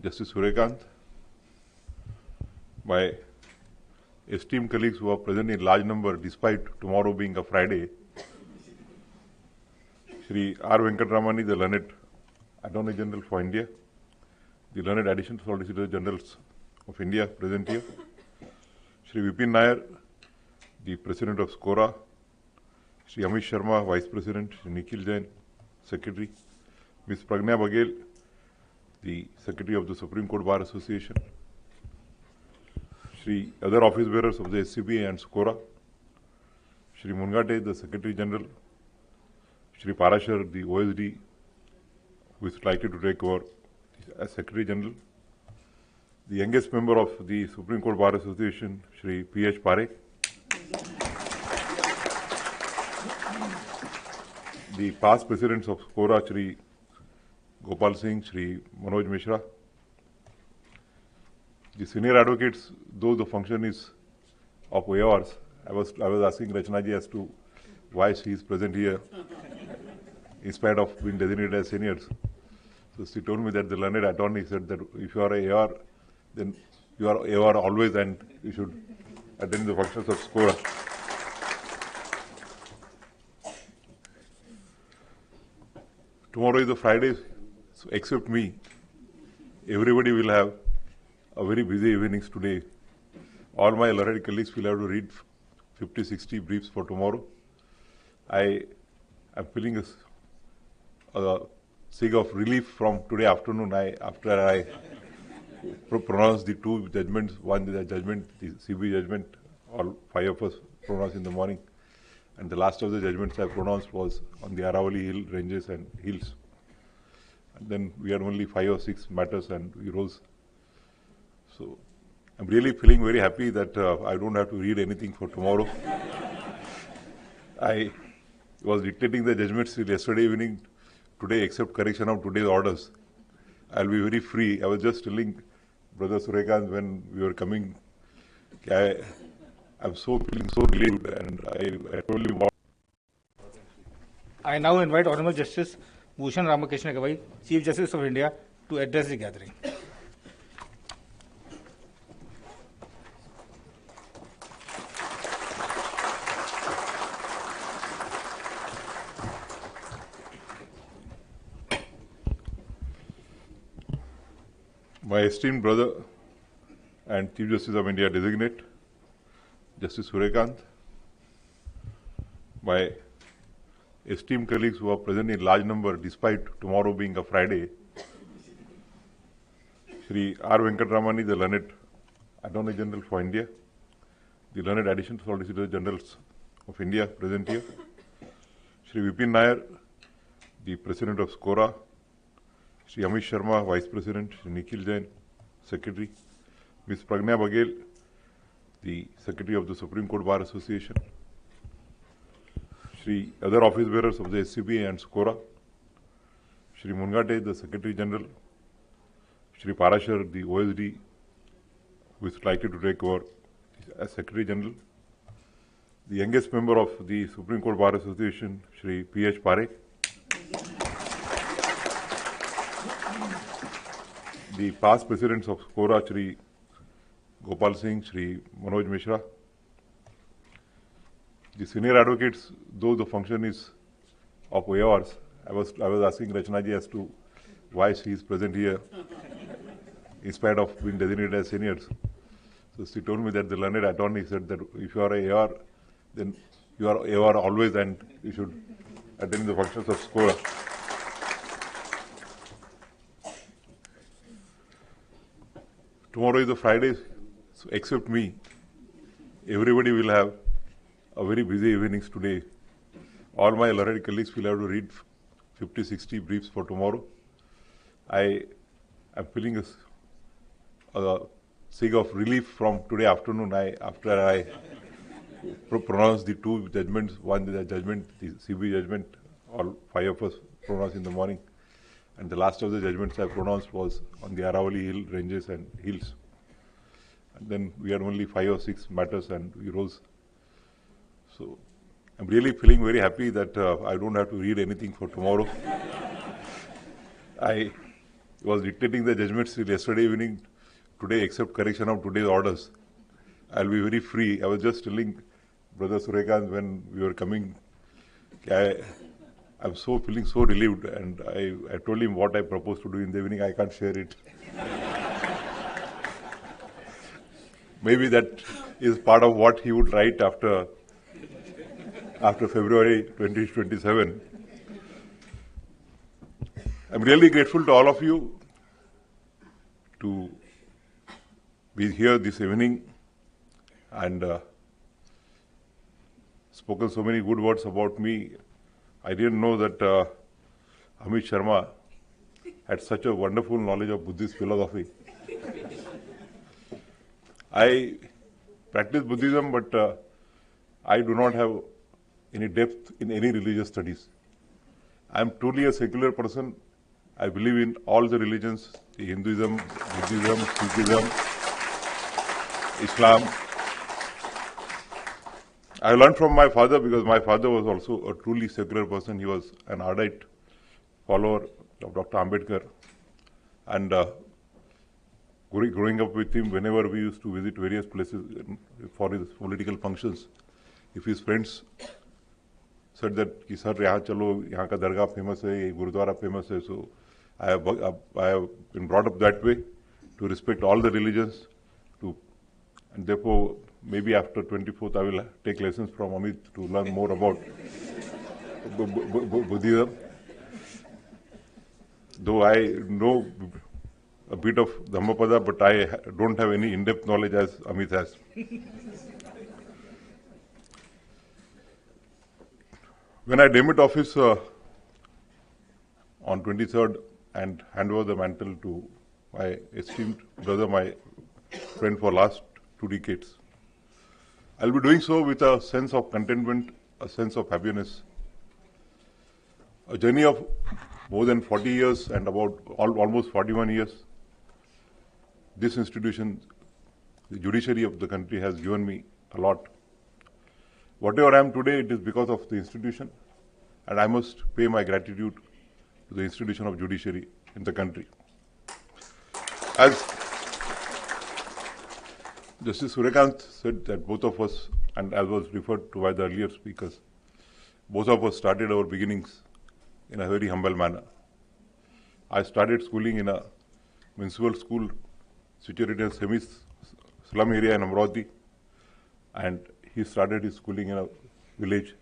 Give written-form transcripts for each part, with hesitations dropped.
Justice Suryakant, my esteemed colleagues who are present in large number despite tomorrow being a Friday, Shri R. Venkatramani, the learned Attorney General for India, the learned Additional Solicitor Generals of India present here, Shri Vipin Nair, the President of SCORA, Shri Amit Sharma, Vice President, Shri Nikhil Jain, Secretary, Ms. Pragna Baghel, the Secretary of the Supreme Court Bar Association, Shri other office bearers of the SCBA and SCORA, Shri Mungate, the Secretary General, Shri Parashar, the OSD, who is likely to take over as Secretary General, the youngest member of the Supreme Court Bar Association, Shri P.H. Parekh, the past presidents of SCORA, Shri Gopal Singh, Shri Manoj Mishra, the senior advocates, though the function is of AORs, I was asking Rachna ji as to why she is present here in spite of being designated as seniors. So she told me that the learned attorney said that if you are a AOR, then you are AOR always and you should attend the functions of SCORA. Tomorrow is a Friday, so except me, everybody will have a very busy evenings today. All my learned colleagues will have to read 50-60 briefs for tomorrow. I am feeling a sigh of relief from today afternoon. After I pronounced the two judgments, one the judgment, the CB judgment, all five of us pronounced in the morning, and the last of the judgments I pronounced was on the Aravalli Hill ranges and hills. And then we had only 5 or 6 matters and we rose. So I'm really feeling very happy that I don't have to read anything for tomorrow. I was dictating the judgments till yesterday evening. Today, except correction of today's orders, I'll be very free. I was just telling Brother Suryakant when we were coming, I'm feeling so relieved, and I told him. I now invite Honorable Justice Bhushan Ramakrishna Gavai, Chief Justice of India, to address the gathering. My esteemed brother and Chief Justice of India designate, Justice Suryakant, my esteemed colleagues who are present in large number despite tomorrow being a Friday, Shri R. Venkatramani, the learned Attorney General for India, the learned Additional Solicitor Generals of India present here, Shri Vipin Nair, the President of SCORA, Shri Amit Sharma, Vice President, Shri Nikhil Jain, Secretary, Ms. Pragna Baghel, the Secretary of the Supreme Court Bar Association, Shri other office bearers of the SCBA and SCORA, Shri Mungate, the Secretary General, Shri Parashar, the OSD, who is likely to take over as Secretary General, the youngest member of the Supreme Court Bar Association, Shri P.H. Parekh, the past presidents of SCORA, Shri Gopal Singh, Shri Manoj Mishra, the senior advocates, though the function is of AORs, I was asking Rachna ji as to why she is present here in spite of being designated as seniors. So she told me that the learned attorney said that if you are a AOR, then you are AOR always and you should attend the functions of SCORA. Tomorrow is a Friday, so except me, everybody will have a very busy evenings today. All my learned colleagues will have to read 50-60 briefs for tomorrow. I am feeling a sigh of relief from today afternoon. After I pronounced the two judgments, one the judgment, the CB judgment, all 5 of us pronounced in the morning, and the last of the judgments I pronounced was on the Aravalli Hill ranges and hills. And then we had only 5 or 6 matters and we rose. So I'm really feeling very happy that I don't have to read anything for tomorrow. I was dictating the judgments till yesterday evening. Today, except correction of today's orders, I'll be very free. I was just telling Brother Suryakant when we were coming, I'm so feeling so relieved, and I told him what I proposed to do in the evening. I can't share it. Maybe that is part of what he would write after February 2027. I'm really grateful to all of you to be here this evening and spoken so many good words about me. I didn't know that Amit Sharma had such a wonderful knowledge of Buddhist philosophy. I practice Buddhism, but I do not have any depth in any religious studies. I am truly a secular person. I believe in all the religions, Hinduism, Buddhism, Sikhism, Islam. I learned from my father because my father was also a truly secular person. He was an ardent follower of Dr. Ambedkar. And growing up with him, whenever we used to visit various places for his political functions, if his friends said that, sir, yahan chalo, yahan ka dargah famous hai, gurudwara famous hai, so I have been brought up that way to respect all the religions, and therefore maybe after 24th I will take lessons from Amit to learn more about Buddhism. Though I know a bit of Dhammapada, but I don't have any in-depth knowledge as Amit has. When I demit office on 23rd and hand over the mantle to my esteemed brother, my friend for last 2 decades, I'll be doing so with a sense of contentment, a sense of happiness. A journey of more than 40 years and about almost 41 years, this institution, the judiciary of the country, has given me a lot. Whatever I am today, it is because of the institution, and I must pay my gratitude to the institution of judiciary in the country. As Justice Suryakant said that both of us, and as was referred to by the earlier speakers, both of us started our beginnings in a very humble manner. I started schooling in a municipal school situated in a semi-slum area in Amravati, and he started his schooling in a village,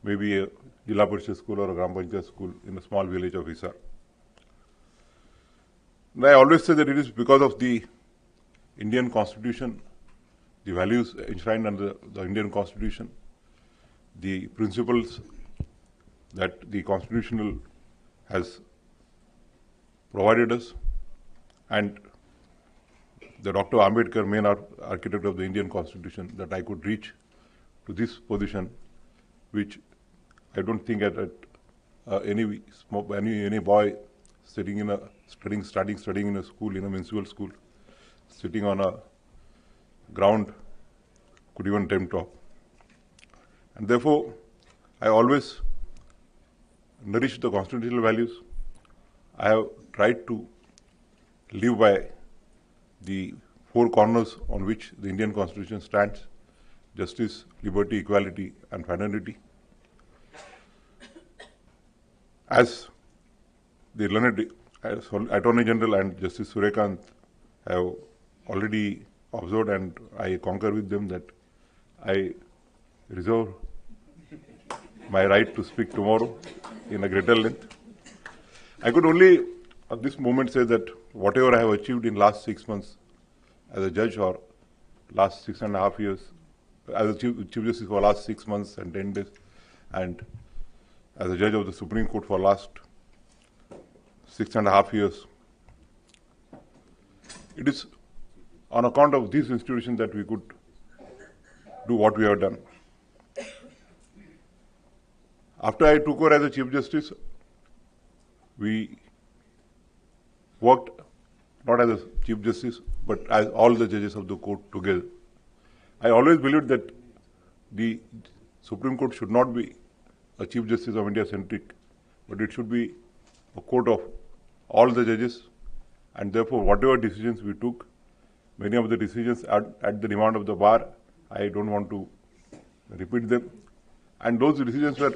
maybe a Jilla Parishad school or a Gram Panchayat school in a small village of Hisar. And I always say that it is because of the Indian Constitution, the values enshrined under the Indian Constitution, the principles that the Constitutional has provided us, and the Dr. Ambedkar, main architect of the Indian Constitution, that I could reach to this position, which I don't think any boy studying in a school, in a municipal school, sitting on a ground could even dream of. And therefore, I always nourish the constitutional values. I have tried to live by the 4 corners on which the Indian Constitution stands: justice, liberty, equality, and fraternity. As the learned Attorney General and Justice Suryakant have already observed, and I concur with them, that I reserve my right to speak tomorrow in a greater length. I could only at this moment say that whatever I have achieved in last 6 months as a judge, or last 6.5 years, as a Chief Justice for last 6 months and 10 days, and as a judge of the Supreme Court for last 6.5 years, it is on account of this institution that we could do what we have done. After I took over as a Chief Justice, we worked not as a Chief Justice, but as all the judges of the court together. I always believed that the Supreme Court should not be a Chief Justice of India centric, but it should be a court of all the judges, and therefore whatever decisions we took, many of the decisions at the demand of the bar, I don't want to repeat them. And those decisions were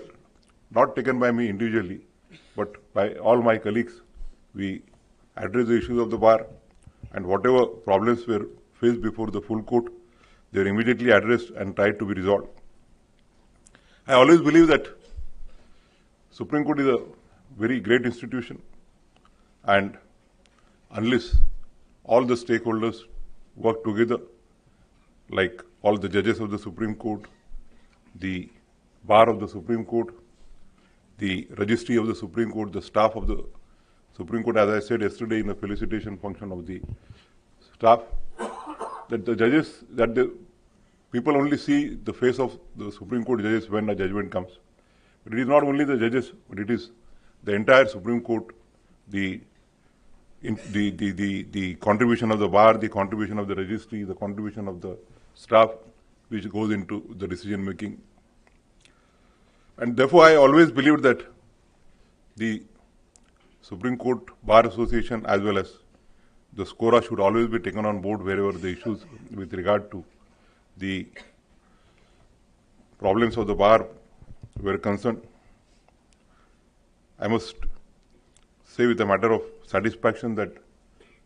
not taken by me individually, but by all my colleagues. We addressed the issues of the bar, and whatever problems were faced before the full court, they were immediately addressed and tried to be resolved. I always believe that Supreme Court is a very great institution, and unless all the stakeholders work together, like all the judges of the Supreme Court, the bar of the Supreme Court, the registry of the Supreme Court, the staff of the Supreme Court, as I said yesterday in the felicitation function of the staff, that the judges, that the people only see the face of the Supreme Court judges when a judgment comes. But it is not only the judges, but it is the entire Supreme Court, the contribution of the bar, the contribution of the registry, the contribution of the staff, which goes into the decision making. And therefore, I always believed that the Supreme Court Bar Association as well as the SCORA should always be taken on board wherever the issues with regard to the problems of the bar were concerned. I must say with a matter of satisfaction that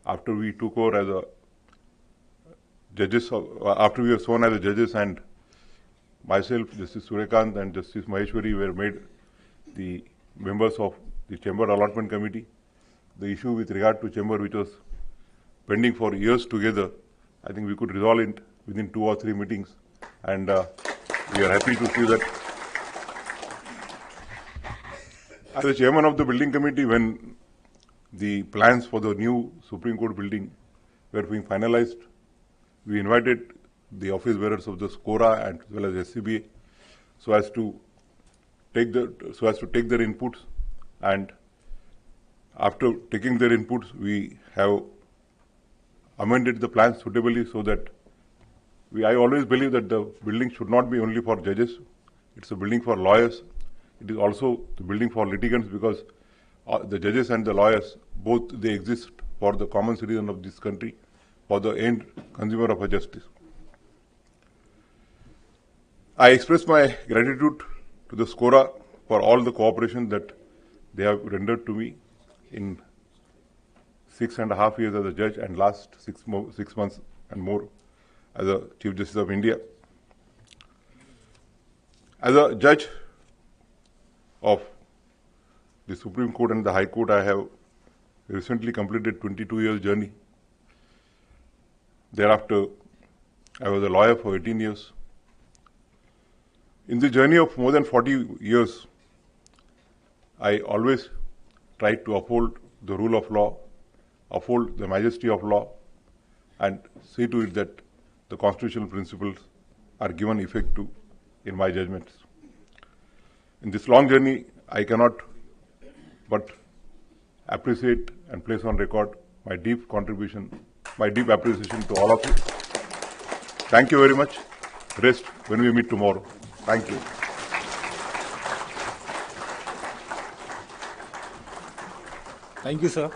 after we took over as a judges, after we were sworn as the judges, and myself, Justice Suryakant and Justice Maheshwari were made the members of the Chamber Allotment Committee, the issue with regard to Chamber, which was pending for years together, I think we could resolve it within 2 or 3 meetings, and we are happy to see that. As the chairman of the building committee, when the plans for the new Supreme Court building were being finalized, we invited the office bearers of the SCORA and as well as SCBA so as to take their inputs, and after taking their inputs, we have amended the plans suitably so that I always believe that the building should not be only for judges, it's a building for lawyers. It is also the building for litigants, because the judges and the lawyers, both they exist for the common citizen of this country, for the end consumer of a justice. I express my gratitude to the SCORA for all the cooperation that they have rendered to me in 6.5 years as a judge, and last 6 months and more as a Chief Justice of India. As a judge of the Supreme Court and the High Court, I have recently completed 22 years journey. Thereafter, I was a lawyer for 18 years. In the journey of more than 40 years, I always tried to uphold the rule of law, uphold the majesty of law, and see to it that the constitutional principles are given effect to in my judgments. In this long journey, I cannot but appreciate and place on record my deep contribution, my deep appreciation to all of you. Thank you very much. Rest when we meet tomorrow. Thank you. Thank you, sir.